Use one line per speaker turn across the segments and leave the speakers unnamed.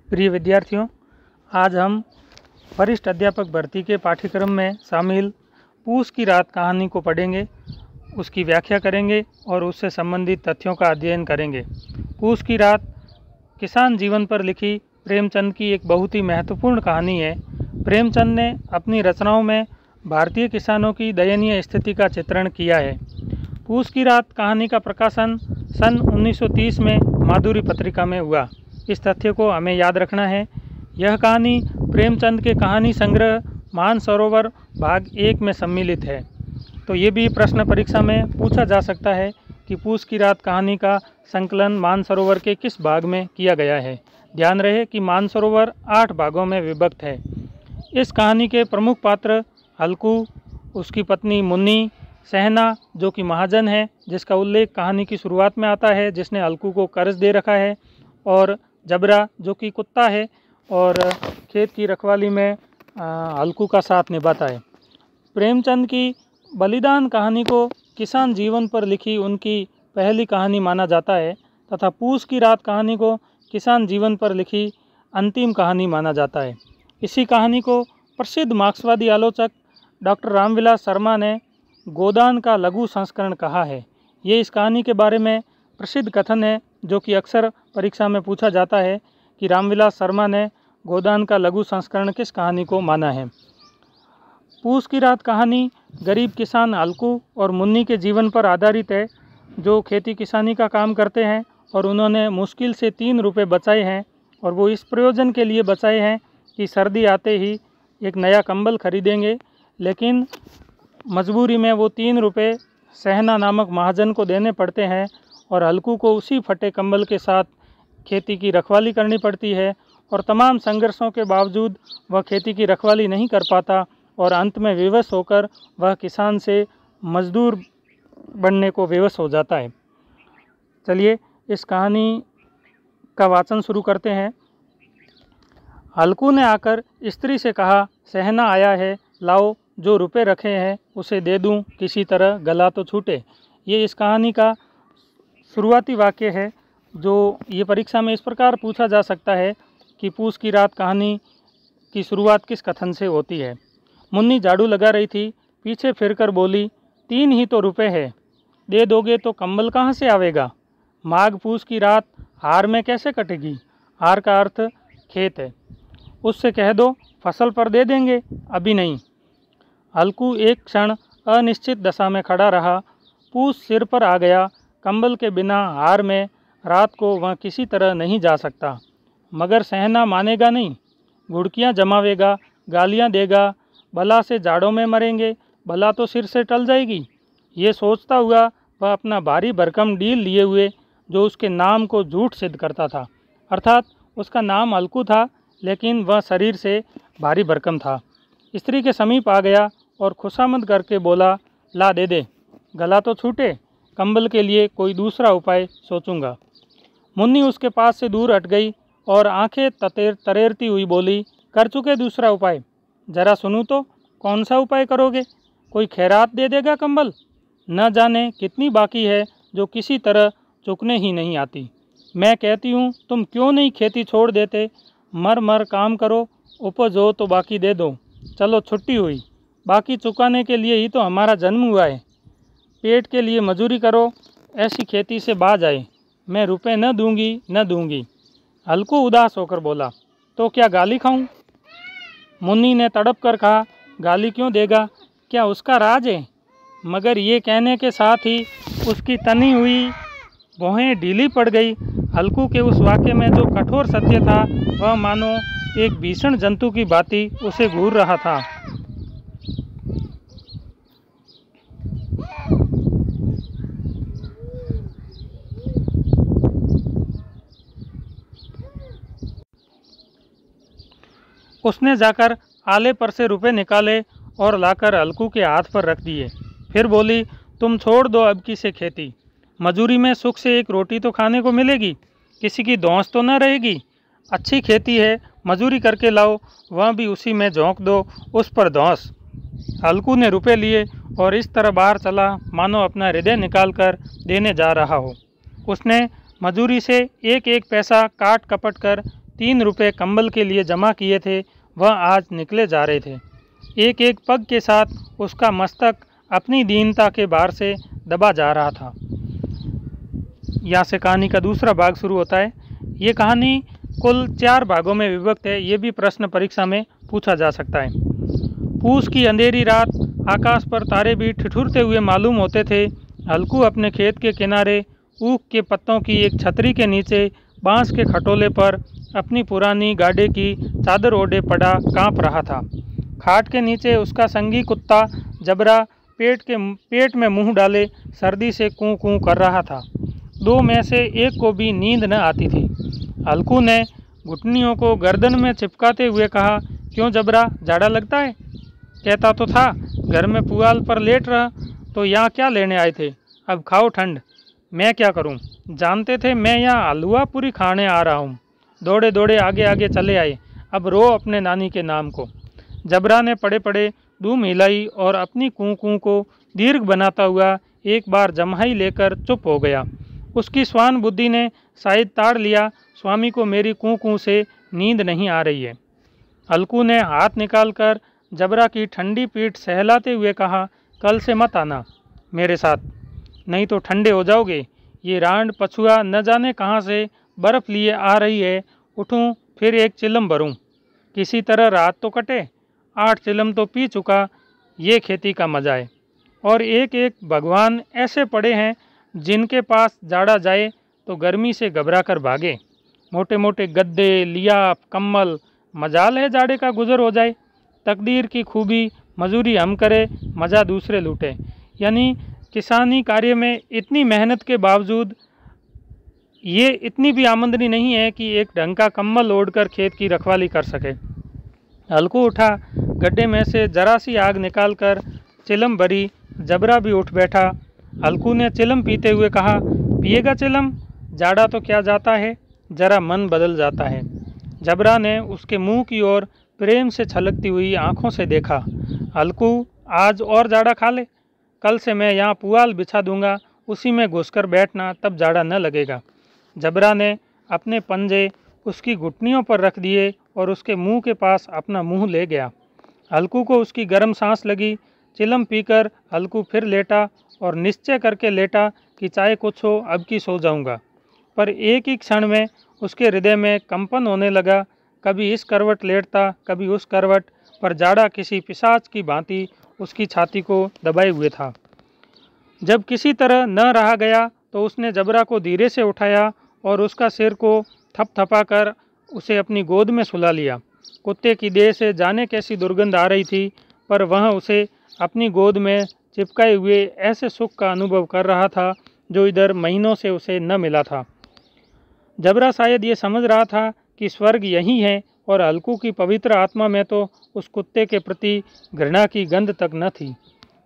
प्रिय विद्यार्थियों, आज हम वरिष्ठ अध्यापक भर्ती के पाठ्यक्रम में शामिल पूस की रात कहानी को पढ़ेंगे, उसकी व्याख्या करेंगे और उससे संबंधित तथ्यों का अध्ययन करेंगे। पूस की रात किसान जीवन पर लिखी प्रेमचंद की एक बहुत ही महत्वपूर्ण कहानी है। प्रेमचंद ने अपनी रचनाओं में भारतीय किसानों की दयनीय स्थिति का चित्रण किया है। पूस की रात कहानी का प्रकाशन सन 1930 में माधुरी पत्रिका में हुआ। इस तथ्य को हमें याद रखना है। यह कहानी प्रेमचंद के कहानी संग्रह मानसरोवर भाग 1 में सम्मिलित है। तो ये भी प्रश्न परीक्षा में पूछा जा सकता है कि पूस की रात कहानी का संकलन मानसरोवर के किस भाग में किया गया है। ध्यान रहे कि मानसरोवर 8 भागों में विभक्त है। इस कहानी के प्रमुख पात्र हल्कू, उसकी पत्नी मुन्नी, सहना जो कि महाजन है जिसका उल्लेख कहानी की शुरुआत में आता है, जिसने हल्कू को कर्ज दे रखा है, और जबरा जो कि कुत्ता है और खेत की रखवाली में हल्कू का साथ निभाता है। प्रेमचंद की बलिदान कहानी को किसान जीवन पर लिखी उनकी पहली कहानी माना जाता है तथा पूस की रात कहानी को किसान जीवन पर लिखी अंतिम कहानी माना जाता है। इसी कहानी को प्रसिद्ध मार्क्सवादी आलोचक डॉक्टर रामविलास शर्मा ने गोदान का लघु संस्करण कहा है। ये इस कहानी के बारे में प्रसिद्ध कथन है जो कि अक्सर परीक्षा में पूछा जाता है कि रामविलास शर्मा ने गोदान का लघु संस्करण किस कहानी को माना है। पूस की रात कहानी गरीब किसान हल्कू और मुन्नी के जीवन पर आधारित है, जो खेती किसानी का काम करते हैं और उन्होंने मुश्किल से 3 रुपये बचाए हैं, और वो इस प्रयोजन के लिए बचाए हैं कि सर्दी आते ही एक नया कंबल खरीदेंगे। लेकिन मजबूरी में वो 3 रुपये सहना नामक महाजन को देने पड़ते हैं और हल्कू को उसी फटे कंबल के साथ खेती की रखवाली करनी पड़ती है, और तमाम संघर्षों के बावजूद वह खेती की रखवाली नहीं कर पाता और अंत में विवश होकर वह किसान से मजदूर बनने को विवश हो जाता है। चलिए इस कहानी का वाचन शुरू करते हैं। हल्कू ने आकर स्त्री से कहा, सहना आया है, लाओ जो रुपए रखे हैं उसे दे दूं, किसी तरह गला तो छूटे। ये इस कहानी का शुरुआती वाक्य है, जो ये परीक्षा में इस प्रकार पूछा जा सकता है कि पूस की रात कहानी की शुरुआत किस कथन से होती है। मुन्नी झाड़ू लगा रही थी, पीछे फिरकर बोली, 3 ही तो रुपए है, दे दोगे तो कंबल कहाँ से आवेगा? माघ पूस की रात हार में कैसे कटेगी? हार का अर्थ खेत है। उससे कह दो फसल पर दे देंगे, अभी नहीं। हल्कू एक क्षण अनिश्चित दशा में खड़ा रहा। पूस सिर पर आ गया। कंबल के बिना हार में रात को वह किसी तरह नहीं जा सकता। मगर सहना मानेगा नहीं, घुड़कियाँ जमावेगा, गालियाँ देगा, भला से जाड़ों में मरेंगे, भला तो सिर से टल जाएगी। ये सोचता हुआ वह अपना भारी भरकम डील लिए हुए, जो उसके नाम को झूठ सिद्ध करता था, अर्थात उसका नाम हल्कू था लेकिन वह शरीर से भारी भरकम था, स्त्री के समीप आ गया और खुशामद करके बोला, ला दे दे, गला तो छूटे, कंबल के लिए कोई दूसरा उपाय सोचूंगा। मुन्नी उसके पास से दूर हट गई और आंखें तरेरती हुई बोली, कर चुके दूसरा उपाय? जरा सुनूं तो, कौन सा उपाय करोगे? कोई खैरात दे देगा कंबल? न जाने कितनी बाकी है जो किसी तरह चुकने ही नहीं आती। मैं कहती हूँ तुम क्यों नहीं खेती छोड़ देते? मर मर काम करो, उपज हो तो बाकी दे दो। चलो छुट्टी हुई, बाकी चुकाने के लिए ही तो हमारा जन्म हुआ है। पेट के लिए मजूरी करो, ऐसी खेती से बाज आए। मैं रुपए न दूंगी। हल्कू उदास होकर बोला, तो क्या गाली खाऊं? मुन्नी ने तड़प कर कहा, गाली क्यों देगा, क्या उसका राज है? मगर ये कहने के साथ ही उसकी तनी हुई भौहें ढीली पड़ गई। हल्कू के उस वाक्य में जो कठोर सत्य था वह मानो एक भीषण जंतु की भांति उसे घूर रहा था। उसने जाकर आले पर से रुपए निकाले और लाकर हल्कू के हाथ पर रख दिए। फिर बोली, तुम छोड़ दो अब की से खेती। मजूरी में सुख से एक रोटी तो खाने को मिलेगी, किसी की धौंस तो न रहेगी। अच्छी खेती है, मजूरी करके लाओ, वह भी उसी में झोंक दो, उस पर धौंस। हल्कू ने रुपए लिए और इस तरह बाहर चला मानो अपना हृदय निकाल कर देने जा रहा हो। उसने मजूरी से एक एक पैसा काट कपट कर 3 रुपये कंबल के लिए जमा किए थे वह आज निकले जा रहे थे। एक एक पग के साथ उसका मस्तक अपनी दीनता के भार से दबा जा रहा था। यहाँ से कहानी का दूसरा भाग शुरू होता है। ये कहानी कुल 4 भागों में विभक्त है। ये भी प्रश्न परीक्षा में पूछा जा सकता है। पूस की अंधेरी रात, आकाश पर तारे भी ठिठुरते हुए मालूम होते थे। हल्कू अपने खेत के किनारे ऊख के पत्तों की एक छतरी के नीचे बांस के खटोले पर अपनी पुरानी गाड़े की चादर ओढ़े पड़ा कांप रहा था। खाट के नीचे उसका संगी कुत्ता जबरा पेट में मुंह डाले सर्दी से कूं कूं कर रहा था। 2 में से एक को भी नींद न आती थी। हल्कू ने घुटनियों को गर्दन में चिपकाते हुए कहा, क्यों जबरा, जाड़ा लगता है? कहता तो था घर में पुआल पर लेट रहा, तो यहाँ क्या लेने आए थे? अब खाओ ठंड। मैं क्या करूं? जानते थे मैं यहाँ हलवा पूरी खाने आ रहा हूँ। दौड़े दौड़े आगे आगे चले आए। अब रो अपने नानी के नाम को। जबरा ने पड़े पड़े दूम हिलाई और अपनी कूं कूं को दीर्घ बनाता हुआ एक बार जम्हाई लेकर चुप हो गया। उसकी स्वान बुद्धि ने शायद ताड़ लिया, स्वामी को मेरी कूं कूं से नींद नहीं आ रही है। हल्कू ने हाथ निकालकर जबरा की ठंडी पीठ सहलाते हुए कहा, कल से मत आना मेरे साथ, नहीं तो ठंडे हो जाओगे। ये रांड पछुआ न जाने कहाँ से बर्फ़ लिए आ रही है। उठूं फिर एक चिलम भरूं, किसी तरह रात तो कटे। 8 चिलम तो पी चुका, ये खेती का मजा है। और एक एक भगवान ऐसे पड़े हैं जिनके पास जाड़ा जाए तो गर्मी से घबरा कर भागे। मोटे मोटे गद्दे, लियाफ, कम्बल, मजाल है जाड़े का गुजर हो जाए। तकदीर की खूबी, मजूरी हम करे, मज़ा दूसरे लूटे। यानी किसानी कार्य में इतनी मेहनत के बावजूद ये इतनी भी आमदनी नहीं है कि एक ढंग का कम्बल ओढ़कर खेत की रखवाली कर सके। हल्कू उठा, गड्ढे में से जरा सी आग निकालकर चिलम भरी। जबरा भी उठ बैठा। हल्कू ने चिलम पीते हुए कहा, पिएगा चिलम? जाड़ा तो क्या जाता है, जरा मन बदल जाता है। जबरा ने उसके मुंह की ओर प्रेम से छलकती हुई आंखों से देखा। हल्कू, आज और जाड़ा खा ले। कल से मैं यहाँ पुआल बिछा दूंगा, उसी में घुसकर बैठना, तब जाड़ा न लगेगा। जबरा ने अपने पंजे उसकी घुटनियों पर रख दिए और उसके मुंह के पास अपना मुंह ले गया। हल्कू को उसकी गर्म सांस लगी। चिलम पीकर हल्कू फिर लेटा और निश्चय करके लेटा कि चाहे कुछ हो, अब की सो जाऊंगा। पर एक ही क्षण में उसके हृदय में कंपन होने लगा। कभी इस करवट लेटता, कभी उस करवट, पर जाड़ा किसी पिशाच की भांति उसकी छाती को दबाए हुए था। जब किसी तरह न रहा गया तो उसने जबरा को धीरे से उठाया और उसका सिर को थपथपाकर उसे अपनी गोद में सुला लिया। कुत्ते की देह से जाने कैसी दुर्गंध आ रही थी, पर वह उसे अपनी गोद में चिपकाए हुए ऐसे सुख का अनुभव कर रहा था जो इधर महीनों से उसे न मिला था। जबरा शायद ये समझ रहा था कि स्वर्ग यही है, और हल्कू की पवित्र आत्मा में तो उस कुत्ते के प्रति घृणा की गंध तक न थी।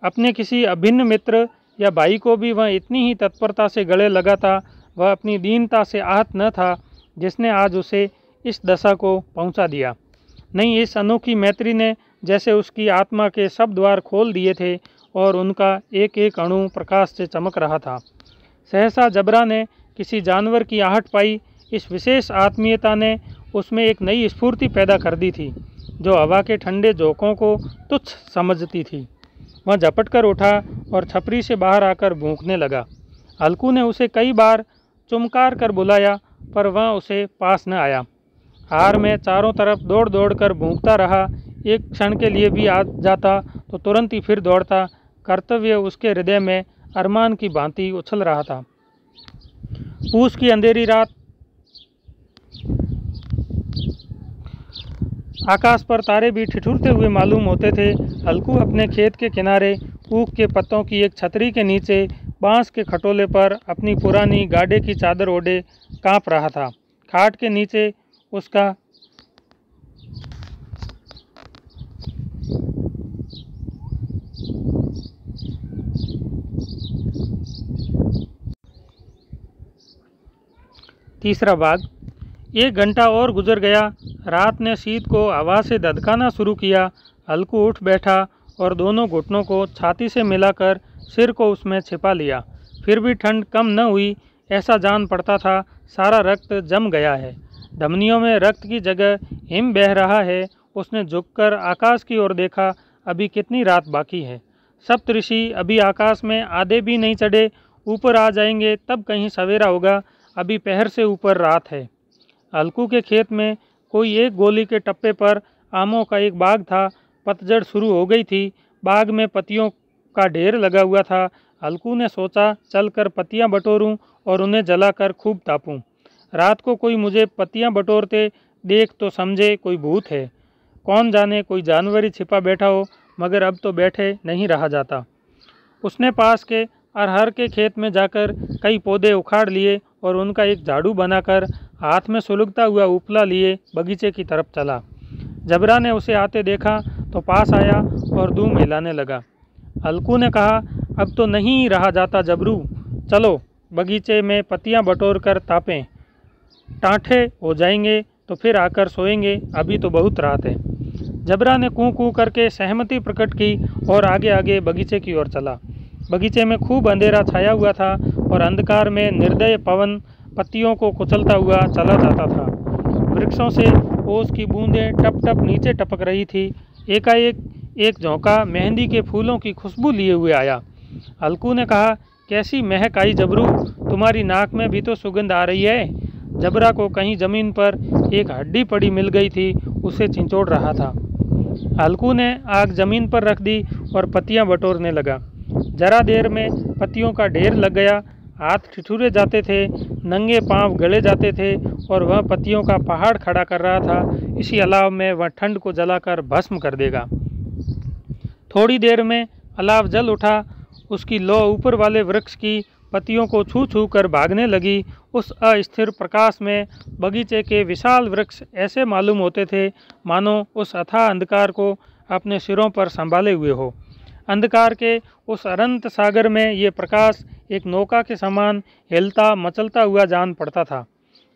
अपने किसी अभिन्न मित्र या भाई को भी वह इतनी ही तत्परता से गले लगा था। वह अपनी दीनता से आहत न था जिसने आज उसे इस दशा को पहुंचा दिया। नहीं, इस अनोखी मैत्री ने जैसे उसकी आत्मा के सब द्वार खोल दिए थे और उनका एक एक अणु प्रकाश से चमक रहा था। सहसा जबरा ने किसी जानवर की आहट पाई। इस विशेष आत्मीयता ने उसमें एक नई स्फूर्ति पैदा कर दी थी जो हवा के ठंडे झोंकों को तुच्छ समझती थी। वह झपट कर उठा और छपरी से बाहर आकर भूंकने लगा। हल्कू ने उसे कई बार चुमकार कर बुलाया, पर वह उसे पास न आया। हार में चारों तरफ दौड़ दौड़ कर भूंकता रहा। एक क्षण के लिए भी आ जाता तो तुरंत ही फिर दौड़ता। कर्तव्य उसके हृदय में अरमान की भांति उछल रहा था। पूस की अंधेरी रात, आकाश पर तारे भी ठिठुरते हुए मालूम होते थे। हल्कू अपने खेत के किनारे ऊख के पत्तों की एक छतरी के नीचे बांस के खटोले पर अपनी पुरानी गाड़े की चादर ओढ़े कांप रहा था। खाट के नीचे उसका तीसरा भाग। 1 घंटा और गुजर गया। रात ने शीत को हवा से धधकाना शुरू किया। हल्कू उठ बैठा और दोनों घुटनों को छाती से मिलाकर सिर को उसमें छिपा लिया। फिर भी ठंड कम न हुई। ऐसा जान पड़ता था सारा रक्त जम गया है। धमनियों में रक्त की जगह हिम बह रहा है। उसने झुककर आकाश की ओर देखा। अभी कितनी रात बाकी है। सप्तऋषि अभी आकाश में आधे भी नहीं चढ़े, ऊपर आ जाएंगे तब कहीं सवेरा होगा। अभी पहर से ऊपर रात है। अलकू के खेत में कोई एक गोली के टप्पे पर आमों का एक बाग था। पतझड़ शुरू हो गई थी। बाग में पत्तियों का ढेर लगा हुआ था। अलकू ने सोचा चलकर पत्तियां बटोरूं और उन्हें जलाकर खूब तापूं। रात को कोई मुझे पत्तियां बटोरते देख तो समझे कोई भूत है। कौन जाने कोई जानवर ही छिपा बैठा हो, मगर अब तो बैठे नहीं रहा जाता। उसने पास के अरहर के खेत में जाकर कई पौधे उखाड़ लिए और उनका एक झाड़ू बनाकर हाथ में सुलगता हुआ उपला लिए बगीचे की तरफ चला। जबरा ने उसे आते देखा तो पास आया और दूम हिलाने लगा। अलकू ने कहा, अब तो नहीं रहा जाता जबरू, चलो बगीचे में पत्तियां बटोर कर तापें। टाँठे हो जाएंगे तो फिर आकर सोएंगे, अभी तो बहुत रात है। जबरा ने कूँ कूँ करके सहमति प्रकट की और आगे आगे बगीचे की ओर चला। बगीचे में खूब अंधेरा छाया हुआ था और अंधकार में निर्दय पवन पत्तियों को कुचलता हुआ चला जाता था। वृक्षों से ओस की बूंदें टप टप नीचे टपक रही थी। एकाएक एक झोंका मेहंदी के फूलों की खुशबू लिए हुए आया। अलकू ने कहा, कैसी महक आई जबरू, तुम्हारी नाक में भी तो सुगंध आ रही है। जबरा को कहीं जमीन पर एक हड्डी पड़ी मिल गई थी, उसे चिंचोड़ रहा था। अलकू ने आग जमीन पर रख दी और पत्तियां बटोरने लगा। जरा देर में पत्तियों का ढेर लग गया। हाथ ठिठुरे जाते थे, नंगे पांव गले जाते थे और वह पत्तियों का पहाड़ खड़ा कर रहा था। इसी अलाव में वह ठंड को जलाकर भस्म कर देगा। थोड़ी देर में अलाव जल उठा। उसकी लौ ऊपर वाले वृक्ष की पत्तियों को छू छू कर भागने लगी। उस अस्थिर प्रकाश में बगीचे के विशाल वृक्ष ऐसे मालूम होते थे मानो उस अथाह अंधकार को अपने सिरों पर संभाले हुए हो। अंधकार के उस अनंत सागर में ये प्रकाश एक नौका के समान हिलता मचलता हुआ जान पड़ता था।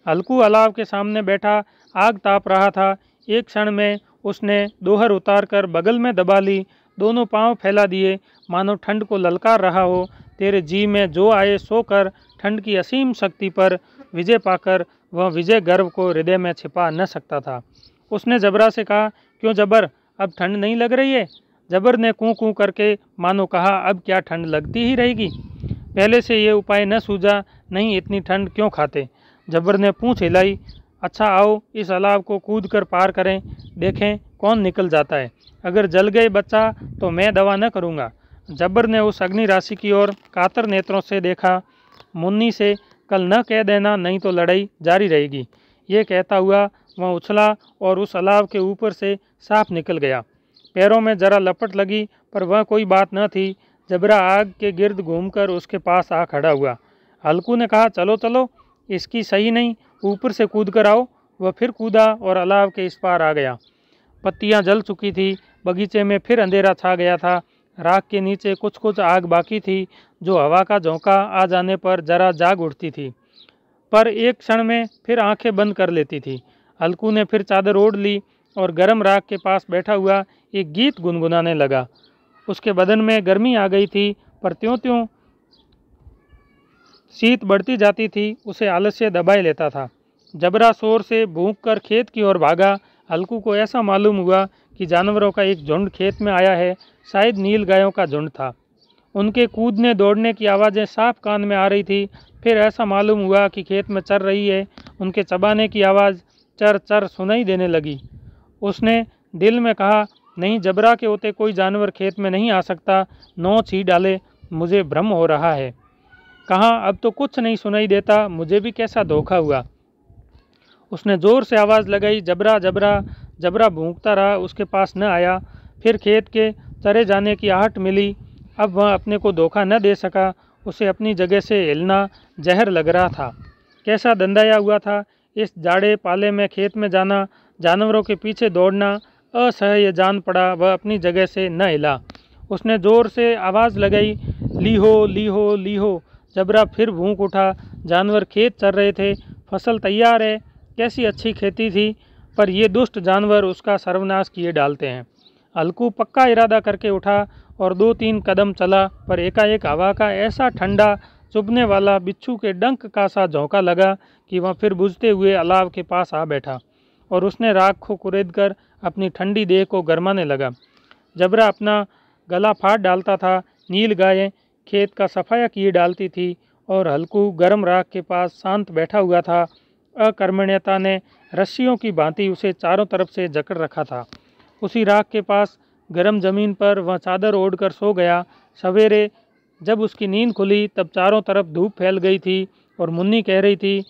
अलकू अलाव के सामने बैठा आग ताप रहा था। एक क्षण में उसने दोहर उतार कर बगल में दबा ली, दोनों पांव फैला दिए मानो ठंड को ललकार रहा हो। तेरे जी में जो आए सो कर, ठंड की असीम शक्ति पर विजय पाकर वह विजय गर्व को हृदय में छिपा न सकता था। उसने जबरा से कहा, क्यों जबर, अब ठंड नहीं लग रही है? जबर ने कूँ कूँ करके मानो कहा, अब क्या ठंड लगती ही रहेगी? पहले से ये उपाय न सूझा, नहीं इतनी ठंड क्यों खाते? जबर ने पूँछ हिलाई। अच्छा आओ इस अलाव को कूद कर पार करें, देखें कौन निकल जाता है। अगर जल गए बच्चा तो मैं दवा न करूँगा। जबर ने उस अग्नि राशि की ओर कातर नेत्रों से देखा। मुन्नी से कल न कह देना, नहीं तो लड़ाई जारी रहेगी। ये कहता हुआ वह उछला और उस अलाव के ऊपर से साफ निकल गया। पैरों में जरा लपट लगी पर वह कोई बात न थी। जबरा आग के गिर्द घूमकर उसके पास आ खड़ा हुआ। अलकू ने कहा, चलो चलो, इसकी सही नहीं, ऊपर से कूद कर आओ। वह फिर कूदा और अलाव के इस पार आ गया। पत्तियां जल चुकी थी। बगीचे में फिर अंधेरा छा गया था। राख के नीचे कुछ कुछ आग बाकी थी, जो हवा का झोंका आ जाने पर जरा जाग उठती थी, पर एक क्षण में फिर आंखें बंद कर लेती थी। अलकू ने फिर चादर ओढ़ ली और गर्म राख के पास बैठा हुआ एक गीत गुनगुनाने लगा। उसके बदन में गर्मी आ गई थी, पर त्यों त्यों शीत बढ़ती जाती थी, उसे आलस्य दबाए लेता था। जबरा शोर से भूख कर खेत की ओर भागा। अलकू को ऐसा मालूम हुआ कि जानवरों का एक झुंड खेत में आया है। शायद नील गायों का झुंड था। उनके कूदने दौड़ने की आवाज़ें साफ कान में आ रही थी। फिर ऐसा मालूम हुआ कि खेत में चर रही है। उनके चबाने की आवाज़ चर चर सुनाई देने लगी। उसने दिल में कहा, नहीं, जबरा के होते कोई जानवर खेत में नहीं आ सकता। नोच ही डाले, मुझे भ्रम हो रहा है। कहाँ, अब तो कुछ नहीं सुनाई देता, मुझे भी कैसा धोखा हुआ। उसने ज़ोर से आवाज़ लगाई, जबरा जबरा। जबरा भूंकता रहा, उसके पास न आया। फिर खेत के चरे जाने की आहट मिली। अब वह अपने को धोखा न दे सका। उसे अपनी जगह से हिलना जहर लग रहा था। कैसा दंदाया हुआ था। इस जाड़े पाले में खेत में जाना, जानवरों के पीछे दौड़ना असह्य जान पड़ा। वह अपनी जगह से न हिला। उसने ज़ोर से आवाज़ लगाई, लीहो लीहो लीहो। जबरा फिर भूंक उठा। जानवर खेत चर रहे थे। फसल तैयार है। कैसी अच्छी खेती थी, पर ये दुष्ट जानवर उसका सर्वनाश किए डालते हैं। अलकू पक्का इरादा करके उठा और 2-3 कदम चला, पर एकाएक हवा का ऐसा ठंडा चुभने वाला बिच्छू के डंक का सा झोंका लगा कि वह फिर बुझते हुए अलाव के पास आ बैठा और उसने राख को कुरेदकर अपनी ठंडी देह को गरमाने लगा। जबरा अपना गला फाड़ डालता था, नील गायें खेत का सफाया किए डालती थी और हल्कू गर्म राख के पास शांत बैठा हुआ था। अकर्मण्यता ने रस्सियों की भांति उसे चारों तरफ से जकड़ रखा था। उसी राख के पास गर्म जमीन पर वह चादर ओढ़कर सो गया। सवेरे जब उसकी नींद खुली तब चारों तरफ धूप फैल गई थी और मुन्नी कह रही थी,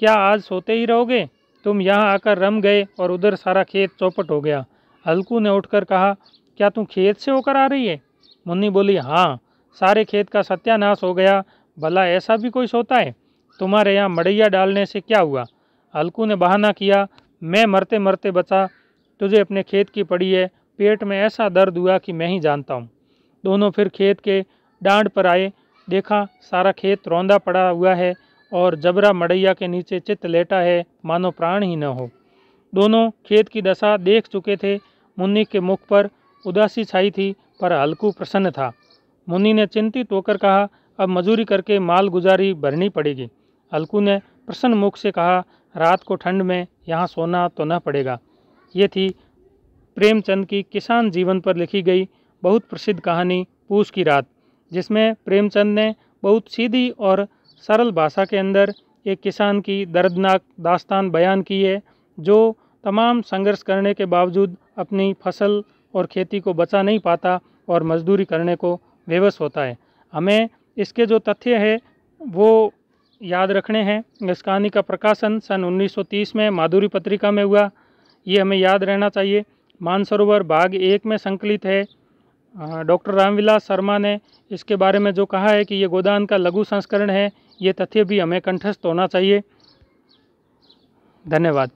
क्या आज सोते ही रहोगे? तुम यहाँ आकर रम गए और उधर सारा खेत चौपट हो गया। हल्कू ने उठकर कहा, क्या तुम खेत से होकर आ रही है? मुन्नी बोली, हाँ, सारे खेत का सत्यानाश हो गया। भला ऐसा भी कोई सोता है? तुम्हारे यहाँ मड़ैया डालने से क्या हुआ? हल्कू ने बहाना किया, मैं मरते मरते बचा, तुझे अपने खेत की पड़ी है। पेट में ऐसा दर्द हुआ कि मैं ही जानता हूँ। दोनों फिर खेत के डांड पर आए। देखा सारा खेत रौंदा पड़ा हुआ है और जबरा मड़ैया के नीचे चित लेटा है, मानो प्राण ही न हो। दोनों खेत की दशा देख चुके थे। मुन्नी के मुख पर उदासी छाई थी, पर हल्कू प्रसन्न था। मुन्नी ने चिंतित होकर कहा, अब मजूरी करके माल गुजारी भरनी पड़ेगी। हल्कू ने प्रसन्न मुख से कहा, रात को ठंड में यहाँ सोना तो न पड़ेगा। ये थी प्रेमचंद की किसान जीवन पर लिखी गई बहुत प्रसिद्ध कहानी पूस की रात, जिसमें प्रेमचंद ने बहुत सीधी और सरल भाषा के अंदर एक किसान की दर्दनाक दास्तान बयान की है, जो तमाम संघर्ष करने के बावजूद अपनी फसल और खेती को बचा नहीं पाता और मजदूरी करने को विवश होता है। हमें इसके जो तथ्य है वो याद रखने हैं। इस कहानी का प्रकाशन सन 1930 में माधुरी पत्रिका में हुआ, ये हमें याद रहना चाहिए। मानसरोवर भाग 1 में संकलित है। डॉक्टर रामविलास शर्मा ने इसके बारे में जो कहा है कि ये गोदान का लघु संस्करण है, ये तथ्य भी हमें कंठस्थ होना चाहिए। धन्यवाद।